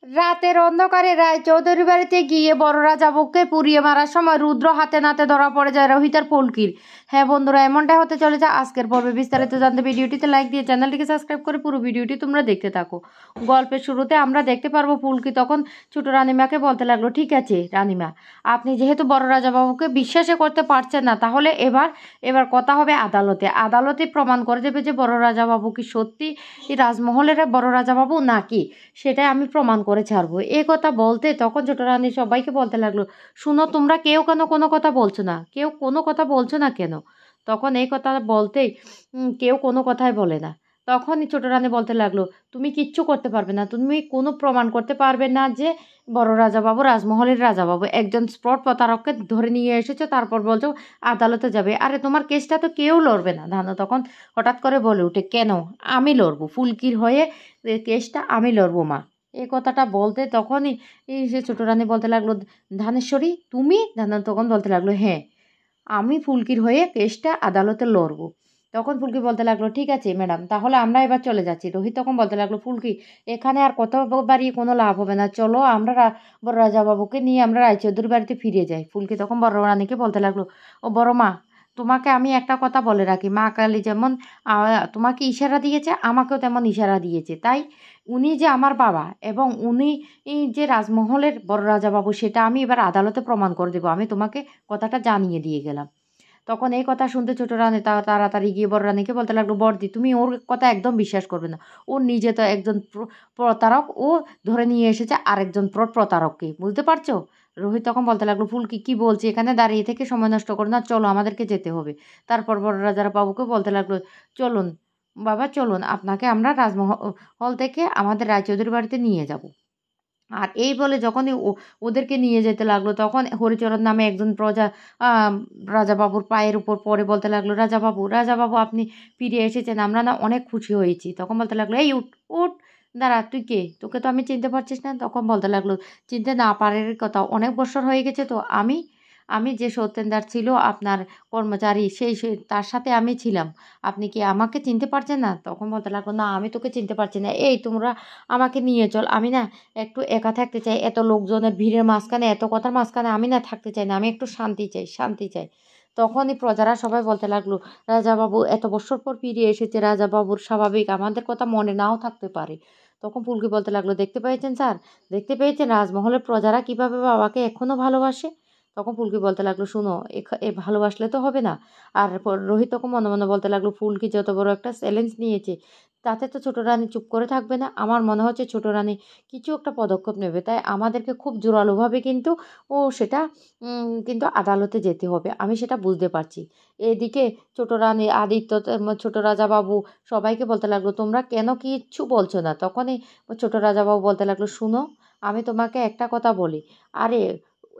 রাতের অন্ধকারে রায়চৌধুরী বাড়িতে গিয়ে বড় রাজাবুকে পুড়িয়ে মারার সময় রুদ্র হাতে নাতে ধরা পড়ে যায় রোহিত আর ফুলকির। হ্যাঁ বন্ধুরা, এমনটাই হতে চলেছে আজকের পর্বে। বিস্তারিত জানতে ভিডিওটিতে লাইক দিয়ে চ্যানেলটিকে সাবস্ক্রাইব করে পুরো ভিডিওটি তোমরা দেখতে থাকো। গল্পের শুরুতে আমরা দেখতে পারবো ফুলকি তখন ছোট রানীমাকে বলতে লাগলো, ঠিক আছে রানীমা, আপনি যেহেতু বড় রাজাবাবুকে বিশ্বাসই করতে পারছেন না, তাহলে এবার কথা হবে আদালতে। আদালতে প্রমাণ করে দেবে যে বড় রাজাবাবু কি সত্যি রাজমহলের বড় রাজাবাবু নাকি, সেটাই আমি প্রমাণ করে ছাড়বো। এ কথা বলতে তখন ছোট রানী সবাইকে বলতে লাগলো, শুনো তোমরা কেউ কেন কোনো কথা বলছো না, কেউ কোনো কথা বলছো না কেন? তখন এই কথা বলতেই কেউ কোনো কথাই বলে না। তখনই ছোট রানী বলতে লাগলো, তুমি কিচ্ছু করতে পারবে না, তুমি কোনো প্রমাণ করতে পারবে না যে বড় রাজাবাবু রাজমহলের রাজাবাবু। একজন স্পট প্রতারককে ধরে নিয়ে এসেছে, তারপর বলছো আদালতে যাবে। আরে তোমার কেসটা তো কেউ লড়বে না। ধানু তখন হঠাৎ করে বলে উঠে, কেন আমি লড়বো? ফুলকির হয়ে কেসটা আমি লড়বো মা। এই কথাটা বলতে তখনই সে ছোট রানী বলতে লাগলো, ধানেশ্বরী তুমি? ধান তখন বলতে লাগলো, হ্যাঁ আমি ফুলকির হয়ে কেসটা আদালতে লড়বো। তখন ফুলকি বলতে লাগলো, ঠিক আছে ম্যাডাম, তাহলে আমরা এবার চলে যাচ্ছি। রোহিত তখন বলতে লাগলো, ফুলকি এখানে আর কত বাড়িয়ে কোনো লাভ হবে না, চলো আমরা বড় রাজাবাবুকে নিয়ে আমরা রায়চৌধুরীর বাড়িতে ফিরে যাই। ফুলকি তখন বড় রানীকে বলতে লাগলো, ও বড় মা, তোমাকে আমি একটা কথা বলে রাখি, মা কালী যেমন তোমাকে ইশারা দিয়েছে, আমাকেও তেমন ইশারা দিয়েছে। তাই উনি যে আমার বাবা এবং উনি যে রাজমহলের বড় রাজাবাবু, সেটা আমি এবার আদালতে প্রমাণ করে দেবো। আমি তোমাকে কথাটা জানিয়ে দিয়ে গেলাম। তখন এই কথা শুনতে ছোট রানী তাড়াতাড়ি গিয়ে বড় রানীকে বলতে লাগলো, বড়দি তুমি ওর কথা একদম বিশ্বাস করবে না, ও নিজে তো একজন প্রতারক, ও ধরে নিয়ে এসেছে আরেকজন প্রতারককে, বুঝতে পারছো? রোহিত তখন বলতে লাগলো, ফুলকি কি বলছি, এখানে দাঁড়িয়ে থেকে সময় নষ্ট করো না, চলো আমাদেরকে যেতে হবে। তারপর বড় রাজার বাবুকে বলতে লাগলো, চলুন বাবা চলুন, আপনাকে আমরা রাজমহল থেকে আমাদের রায়চৌধুরী বাড়িতে নিয়ে যাব। আর এই বলে যখনই ওদেরকে নিয়ে যেতে লাগলো, তখন হরিচরণ নামে একজন প্রজা রাজাবাবুর পায়ের উপর পড়ে বলতে লাগলো, রাজাবাবু রাজাবাবু আপনি ফিরে এসেছেন, আমরা না অনেক খুশি হয়েছি। তখন বলতে লাগলো, এই উঠ উঠ, দাঁড়া, তুই কে? তোকে তো আমি চিনতে পারছিস না। তখন বলতে লাগলো, চিনতে না পারার কথা, অনেক বছর হয়ে গেছে তো। আমি আমি যে সত্যেন্দ্র ছিল আপনার কর্মচারী, তার সাথে আমি ছিলাম। আপনি কি আমাকে চিনতে পারছেন না? তখন বলতে লাগলো, না আমি তোকে চিনতে পারছি না, এই তোমরা আমাকে নিয়ে চল, আমি না একটু একা থাকতে চাই, এত লোকজনের ভিড়ের মাঝখানে, এত কথার মাঝখানে আমি না থাকতে চাই না, আমি একটু শান্তি চাই, শান্তি চাই। তখনই প্রজারা সবাই বলতে লাগলো, রাজাবাবু এত বছর পর ফিরে এসেছে, রাজাবাবুর স্বাভাবিক আমাদের কথা মনে নাও থাকতে পারে। তখন ফুলকি বলতে লাগলো, দেখতে পেয়েছেন স্যার, দেখতে পেয়েছেন রাজমহলের প্রজারা কিভাবে বাবাকে এখনো ভালোবাসে। তখন ফুলকি বলতে লাগলো, শুনো এ ভালোবাসলে তো হবে না। আর রোহিত তখন মনে মনে বলতে লাগলো, ফুলকি যত বড় একটা চ্যালেঞ্জ নিয়েছে, তাতে তো ছোট রানী চুপ করে থাকবে না। আমার মনে হচ্ছে ছোট রানী কিছু একটা পদক্ষেপ নেবে, তাই আমাদেরকে খুব জোরালোভাবে কিন্তু সেটা কিন্তু আদালতে যেতে হবে, আমি সেটা বুঝতে পারছি। এদিকে ছোট রানী আদিত্য ছোট রাজাবাবু সবাইকে বলতে লাগলো, তোমরা কেন কিচ্ছু বলছো না? তখনই ছোট রাজাবাবু বলতে লাগলো, শুনো আমি তোমাকে একটা কথা বলি, আরে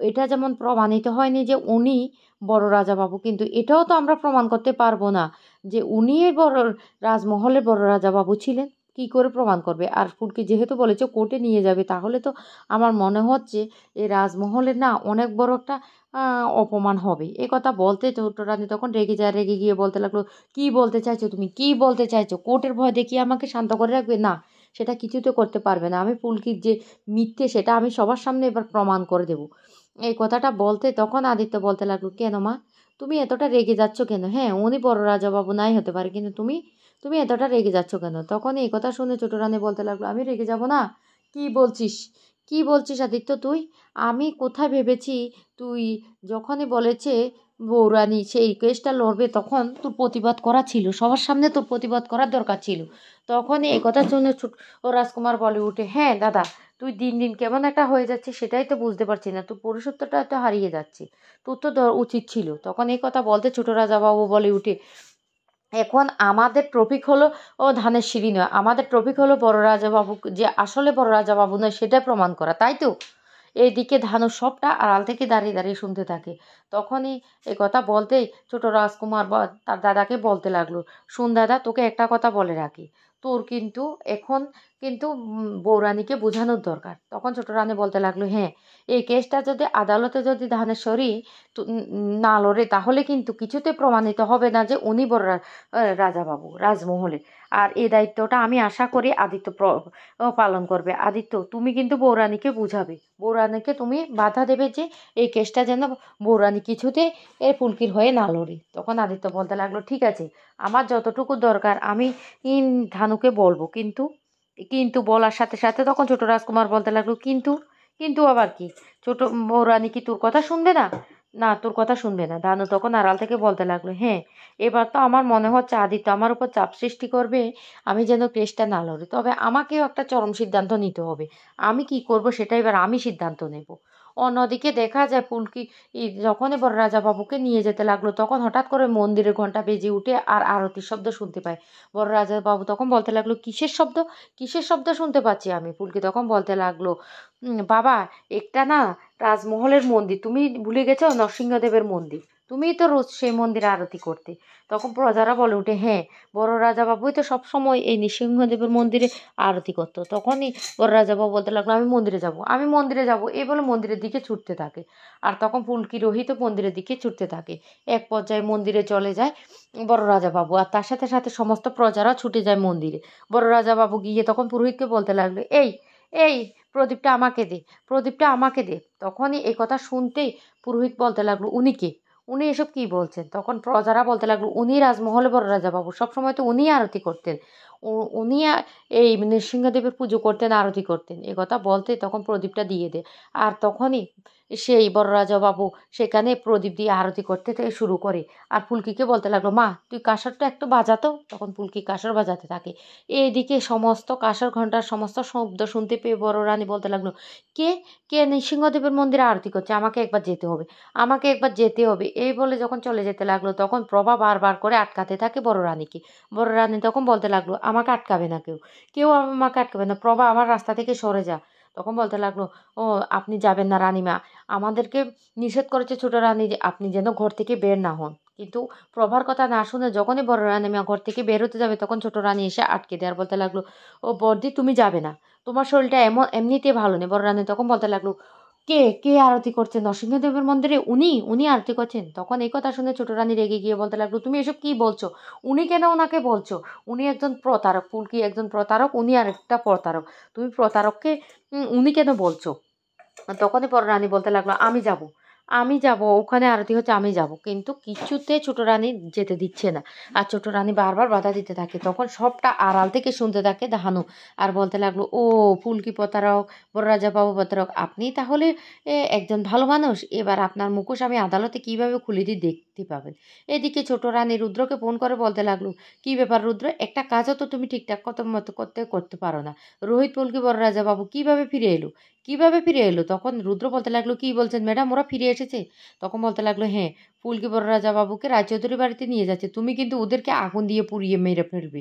এটা যেমন প্রমাণিত হয়নি যে উনি বড় রাজাবাবু, কিন্তু এটাও তো আমরা প্রমাণ করতে পারবো না যে উনি বড় রাজমহলের বড় রাজাবাবু ছিলেন। কি করে প্রমাণ করবে? আর ফুলকি যেহেতু বলেছে কোর্টে নিয়ে যাবে, তাহলে তো আমার মনে হচ্ছে এই রাজমহলের না অনেক বড় একটা অপমান হবে। এ কথা বলতে ছোট রানী তখন রেগে যায়, রেগে গিয়ে বলতে লাগলো, কি বলতে চাইছো তুমি, কি বলতে চাইছো? কোর্টের ভয় দেখিয়ে আমাকে শান্ত করে রাখবে? না, সেটা কিছুতে করতে পারবে না। আমি ফুলকির যে মিথ্যে, সেটা আমি সবার সামনে এবার প্রমাণ করে দেব। এই কথাটা বলতে তখন আদিত্য বলতে লাগলো, কেন মা তুমি এতটা রেগে যাচ্ছ কেন? হ্যাঁ উনি বড় রাজাবাবু নাই হতে পারে, কিন্তু তুমি তুমি এতটা রেগে যাচ্ছ কেন? তখন এই কথা শুনে ছোট রানী বলতে লাগলো, আমি রেগে যাব না? কি বলছিস, কি বলছিস আদিত্য তুই? আমি কোথায় ভেবেছি তুই যখনই বলেছে বৌরানী সেই কেসটা লড়বে, তখন তোর প্রতিবাদ করা ছিল, সবার সামনে তোর প্রতিবাদ করার দরকার ছিল। তখনই এই কথা শুনে ও রাজকুমার বলে উঠে, হ্যাঁ দাদা, তুই দিন দিন কেমন একটা হয়ে যাচ্ছে, সেটাই তো বুঝতে পারছি না, তোর পুরুষত্বটা তো হারিয়ে যাচ্ছে, তোর তো উচিত ছিল। তখন এই কথা বলতে ছোট রাজাবাবু বলে উঠে, এখন আমাদের টপিক হলো ধানের সিঁড়ি নয়, আমাদের টপিক হলো বড় রাজাবাবু যে আসলে বড় রাজাবাবু নয় সেটা প্রমাণ করা, তাই তো? এইদিকে ধানু সবটা আড়াল থেকে দাঁড়িয়ে দাঁড়িয়ে শুনতে থাকে। তখনই এই কথা বলতেই ছোট রাজকুমার তার দাদাকে বলতে লাগলো, শুন দাদা, তোকে একটা কথা বলে রাখি, তোর কিন্তু এখন কিন্তু বৌরানীকে বোঝানোর দরকার। তখন ছোট রানী বলতে লাগলো, হ্যাঁ এই কেসটা যদি আদালতে যদি ধানেশ্বরী না লড়ে, তাহলে কিন্তু কিছুতে প্রমাণিত হবে না যে উনি বড় রাজাবাবু রাজমহলে। আর এই দায়িত্বটা আমি আশা করি আদিত্য পালন করবে। আদিত্য, তুমি কিন্তু বৌরানীকে বুঝাবে, বৌরানীকে তুমি বাধা দেবে যে এই কেসটা যেন বৌরানী কিছুতে এ ফুলকির হয়ে না লড়ে। তখন আদিত্য বলতে লাগলো, ঠিক আছে, আমার যতটুকু দরকার আমি ধানুকে বলবো, কিন্তু কিন্তু বলার সাথে সাথে তখন ছোট রাজকুমার বলতে লাগলো, কিন্তু কিন্তু আবার কি, ছোট বৌরানী কি তোর কথা শুনবে না? না, তোর কথা শুনবে না। ধানু তখন আড়াল থেকে বলতে লাগলো, হ্যাঁ, এবার তো আমার মনে হচ্ছে আদিত্য আমার উপর চাপ সৃষ্টি করবে, আমি যেন কেসটা না লড়ি। তবে আমাকেও একটা চরম সিদ্ধান্ত নিতে হবে। আমি কি করব সেটা এবার আমি সিদ্ধান্ত নেব। অন্যদিকে দেখা যায় ফুলকি যখনই বড় রাজা বাবুকে নিয়ে যেতে লাগলো, তখন হঠাৎ করে মন্দিরের ঘন্টা বেজে উঠে আর আরতির শব্দ শুনতে পায়। বড় রাজা বাবু তখন বলতে লাগলো, কিসের শব্দ, কিসের শব্দ শুনতে পাচ্ছি আমি? ফুলকি তখন বলতে লাগলো, বাবা, একটা না রাজমহলের মন্দির, তুমি ভুলে গেছো, নরসিংহদেবের মন্দির, তুমিই তো রোজ সেই মন্দিরে আরতি করতে। তখন প্রজারা বলে উঠে, হ্যাঁ, বড় রাজা বাবুই তো সবসময় এই নৃসিংহদেবের মন্দিরে আরতি করতো। তখনই বড় রাজা বাবু বলতে লাগলো, আমি মন্দিরে যাব, আমি মন্দিরে যাব, এই বলে মন্দিরের দিকে ছুটতে থাকে। আর তখন ফুলকি রোহিত মন্দিরের দিকে ছুটতে থাকে। এক পর্যায়ে মন্দিরে চলে যায় বড় রাজা বাবু, আর তার সাথে সাথে সমস্ত প্রজারা ছুটে যায় মন্দিরে। বড় রাজা বাবু গিয়ে তখন পুরোহিতকে বলতে লাগলো, এই এই প্রদীপটা আমাকে দে, প্রদীপটা আমাকে দে। তখনই এই কথা শুনতেই পুরোহিত বলতে লাগলো, উনি কে, উনি এসব কি বলছেন? তখন প্রজারা বলতে লাগলো, উনি রাজমহলে বড় রাজা বাবু, সবসময় তো উনি আরতি করতেন, উনি এই নৃসিংহদেবের পুজো করতেন, আরতি করতেন। এ কথা বলতে তখন প্রদীপটা দিয়ে দে। আর তখনই সেই বড় রাজা বাবু সেখানে প্রদীপ দিয়ে আরতি করতে শুরু করে। আর ফুলকিকে বলতে লাগলো, মা, তুই কাঁসরটা একটু বাজাতো। তখন ফুলকি কাঁসর বাজাতে থাকে। এইদিকে সমস্ত কাঁসর ঘন্টার সমস্ত শব্দ শুনতে পেয়ে বড় রানী বলতে লাগলো, কে, কে নৃসিংহদেবের মন্দিরে আরতি করছে? আমাকে একবার যেতে হবে, আমাকে একবার যেতে হবে। এই বলে যখন চলে যেতে লাগলো, তখন প্রভা বারবার করে আটকাতে থাকে বড় রানীকে। বড় রানী তখন বলতে লাগলো, আমাকে আটকাবে না কেউ, কেউ আমাকে আটকাবে না, প্রভা আমার রাস্তা থেকে সরে যা। তখন বলতে লাগলো, ও, আপনি যাবেন না রানীমা, আমাদেরকে নিষেধ করেছে ছোট রানী যে আপনি যেন ঘর থেকে বের না হন। কিন্তু প্রভার কথা না শুনে যখনই বড় রানীমা ঘর থেকে বের হতে যাবে, তখন ছোট রানী এসে আটকে দেয় আর বলতে লাগলো, ও বর্দি, তুমি যাবে না, তোমার শরীরটা এমনিতে ভালো নেই। বড় রানী তখন বলতে লাগলো, কে, কে আরতি করছেন নরসিংহদেবের মন্দিরে? উনি, উনি আরতি করছেন। তখন এই কথা শুনে ছোট রানী রেগে গিয়ে বলতে লাগলো, তুমি এসব কি বলছো? উনি কেন ওনাকে বলছো? উনি একজন প্রতারক, ফুলকি একজন প্রতারক, উনি আর একটা প্রতারক, তুমি প্রতারককে উনি কেন বলছো? তখনই বড় রানী বলতে লাগলো, আমি যাব, আমি যাব, ওখানে আরতি হচ্ছে, আমি যাব। কিন্তু কিছুতে ছোট রানী যেতে দিচ্ছে না। আর ছোট রানী বারবার বাধা দিতে থাকে। তখন সবটা আড়াল থেকে শুনতে থাকে ধানু। আর বলতে লাগলো, ও, ফুলকি প্রতারক, বড় রাজা বাবু প্রতারক, আপনি তাহলে একজন ভালো মানুষ। এবার আপনার মুখোশ আমি আদালতে কিভাবে খুলে দিই দেখতে পাবেন। এদিকে ছোট রানী রুদ্রকে ফোন করে বলতে লাগলো, কি ব্যাপার রুদ্র, একটা কাজও তো তুমি ঠিকঠাক মতো করতে পারো না। রোহিত, ফুলকি, বড় রাজা বাবু কিভাবে ফিরে এলো, কিভাবে ফিরে এলো? তখন রুদ্র বলতে লাগলো, কি বলছেন ম্যাডাম, ওরা ফিরে এসেছে? তখন বলতে লাগলো, হ্যাঁ, ফুলকি বড় রাজা বাবুকে রায়চৌধুরী বাড়িতে নিয়ে যাচ্ছে, তুমি কিন্তু ওদেরকে আগুন দিয়ে পুড়িয়ে মেরে ফেলবে।